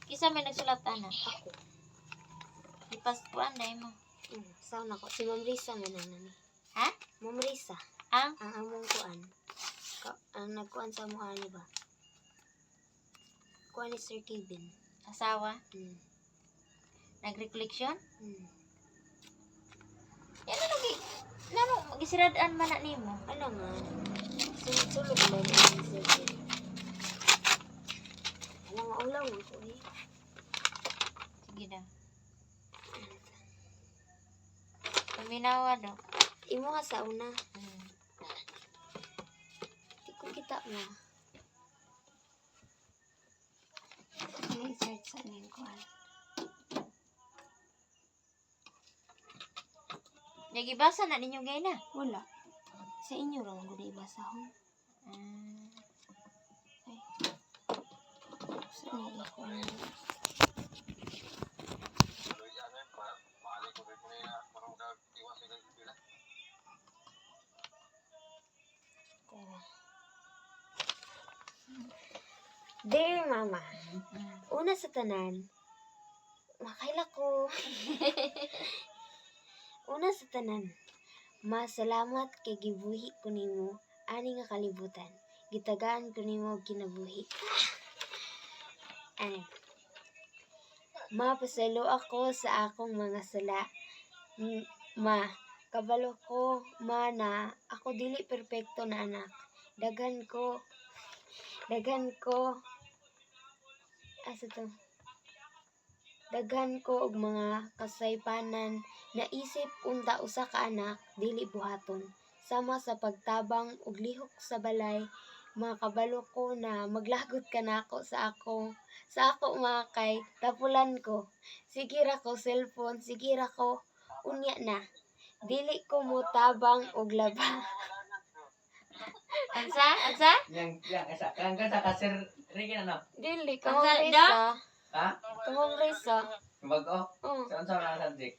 Kisa may nagsulatan na. Ako. Ipaskuan na mo. Saan ako? Si Ma'am Risa nga nanani. Ha? Ma'am Risa. Ang? Ang among kuan. Ang nagkuan sa mga ani ba? Kuan ni Sir Kevin. Asawa? Hmm. Nag-reflection? Hmm. Yan na lagi. Nano, magisirad-an man na nimo. Ano nga? Sulod ba ni Sir Kevin? Ano nga ulaw ko eh. Sige na. Paminawa do. Imo nga sa una. Hmm. Di ko kita mo. I-search sa ning kuan. Nagibasa na ninyo gay na. Wala. Sa inyo raw ko di basahon. Ay. Sa inyo ko ano. Dear Mama, una sa tanan, makaila ko. Una sa tanan, masalamat kay gibuhi ko nimo ani nga kalibutan. Gitagaan ko nimo og kinabuhi. Ani. Mapasalo ako sa akong mga sala. Kabalo ko na ako dili perpekto na anak. Daghan ko Daghan ko og mga kasaypanan naisip unta usa ka anak dili buhaton. Sama sa pagtabang ug lihok sa balay, makabalo ko na maglagot ka nako sa ako mga kay tapulan ko. Sige ra ko cellphone, sige ra ko unya na. Dili ko mo tabang og laba. Ansa? Yang isa. Kang sa kasir Ricky ano? Dili Ang ka sa- risa. Ha? Kamong risa. Bago? Oh, Saan sa mga subject?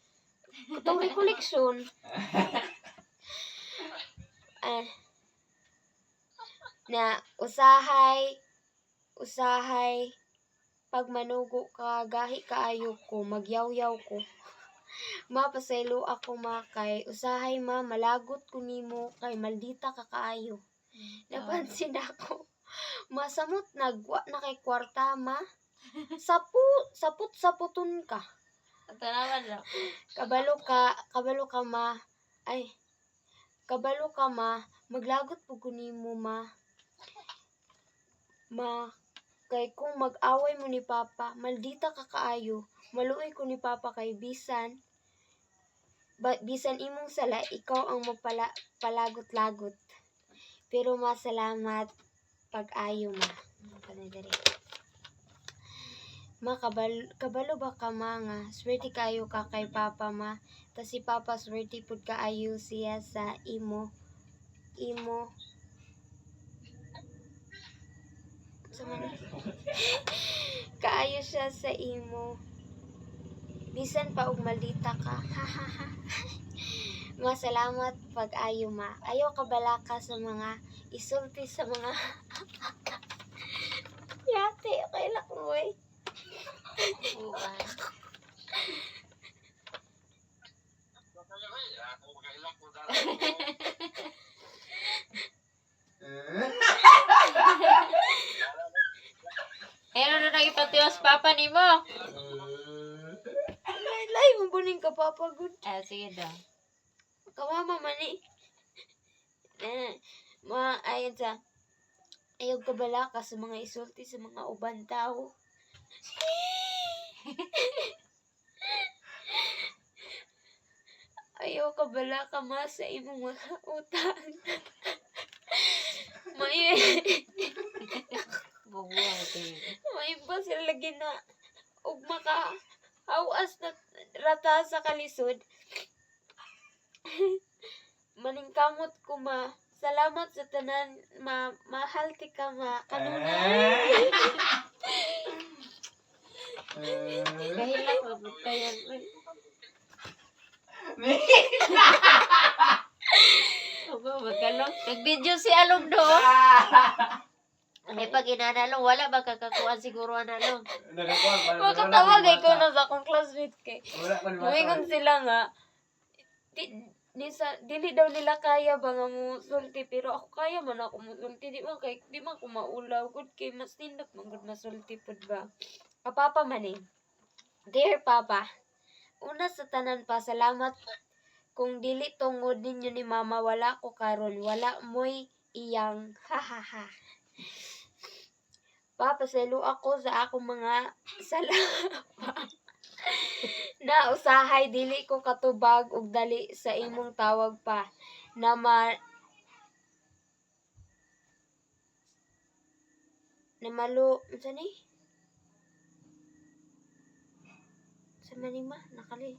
katong recollection. Na usahay pag manugo ka gahi kaayo ko magyaw-yaw ko. Mapasaylo ako kay usahay malagot ko nimo kay maldita ka kaayo. Napansin ako. Masamot nagwa na kay kwarta saput-saputon ka. Tanawan do. Kabalo ka maglagot po ko nimo kay kung mag-away mo ni Papa, maldita ka kaayo, maluoy ko ni Papa kay bisan imong sala, ikaw ang palagot-lagot. Pero masalamat pag-ayo Kanadari. Kabalo ba ka nga, swerte kayo ka kay Papa ta si Papa swerte pud kaayo siya sa imo kaayo siya sa imo bisan pa og maldita ka. Masalamat pag-ayo ayaw ka balaka sa mga isulti sa mga yate okay lang mo eh. Ano na nagipatiwas papa nimo? Lay mo buning ka Papa good. Sige daw. Kamama man eh. Ayan sa ayaw ka balaka sa mga isulti sa mga uban tao. Ayaw ka balaka sa imong mga utang. May ba sila lagi na ug maka awas na rata sa kalisod. Maningkamot ko salamat sa tanan mahal ti ka kanunay. Kahilak mo tayo. Opo, magkalok. Nag-video si Alog do. Ay, pag inanalo, wala ba kakakuan siguro analo? Nagakuan. Makatawag ay ko na sa akong classmate kay. Wala pa ni Muingon sila nga, dili daw nila kaya ba nga mo sulti, pero ako kaya man ako mo sulti. Di man ko maulaw. Good kay, mas tindot man good masulti pod ba. Papa maning. Dear Papa, una sa tanan pa, salamat kung dili tungod ninyo ni Mama, wala ko karon, wala mo'y iyang, hahaha. Papaselo ako sa akong mga salamat. Na usahay dili ko katubag og dali sa imong tawag pa na unsa ni? Sa manima nakali.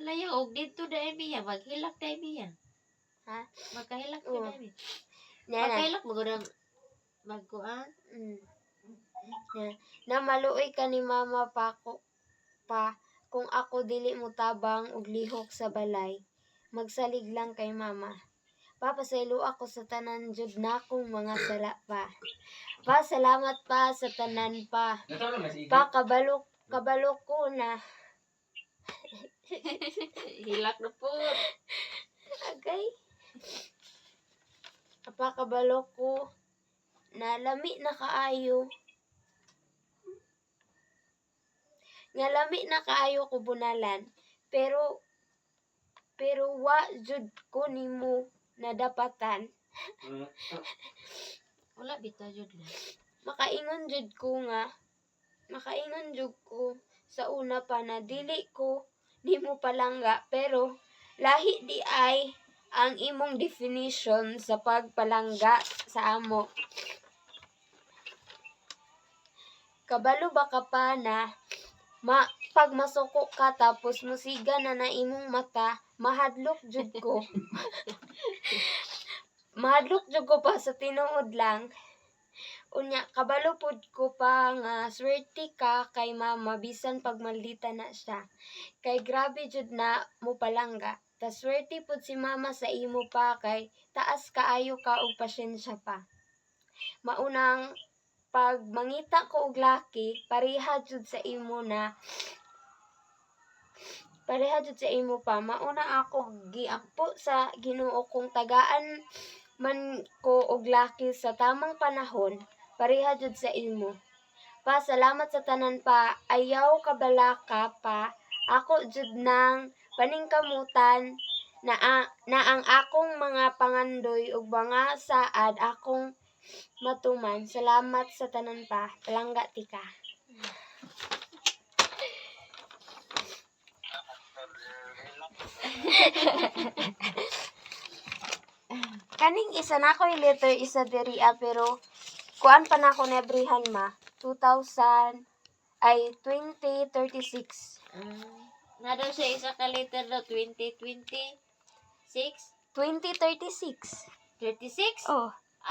Layo, og dito dahil biya, maghilak dahil biya. Ha? Magkahilak Oo. na dahil. Nana. Magkahilak mo gudang magkuan. Na maluoy ka ni Mama pa kung ako dili mo tabang og lihok sa balay. Magsalig lang kay Mama. Papasaylo ako sa tanan jud nakong mga sala pa. Pa, salamat pa sa tanan pa. Natulog na si Iggy. Pa, kabalo ko na. Hilak na po. Agay. Pa, kabalo ko na lami na kaayo. Nga lami na kaayo ko bunalan. Pero wa jud ko nimo nadapatan. Wala bitaw jud na. Makaingon jud ko sa una pa na dili ko nimo palangga, pero lahi di ay ang imong definition sa pagpalangga sa amo. Kabalo ba ka pa na pag masuko ka tapos musiga na imong mata, mahadlok jud ko. Mahadlok jud ko pa sa tinuod lang. Unya, kabalo pud ko pa nga swerte ka kay Mama bisan pag maldita na siya. Kay grabe jud na mo palangga. Ta swerte pud si Mama sa imo pa kay taas kaayo ka og pasyensya pa. Maunang pag mangita ko og laki, pareha jud sa imo pa. Mauna ako giampo sa Ginoo kung tagaan man ko og laki sa tamang panahon, pareha jud sa imo. Pa, salamat sa tanan pa. Ayaw kabalaka pa. Ako jud nang paningkamutan na ang akong mga pangandoy ug mga saad akong matuman. Salamat sa tanan pa. Palangga ti ka. Kaning isa na ko letter isa diri pero kuan pa na ako nebrihan ma 2036. Na daw siya isa ka liter daw, 2026? 2036. 36? Oh,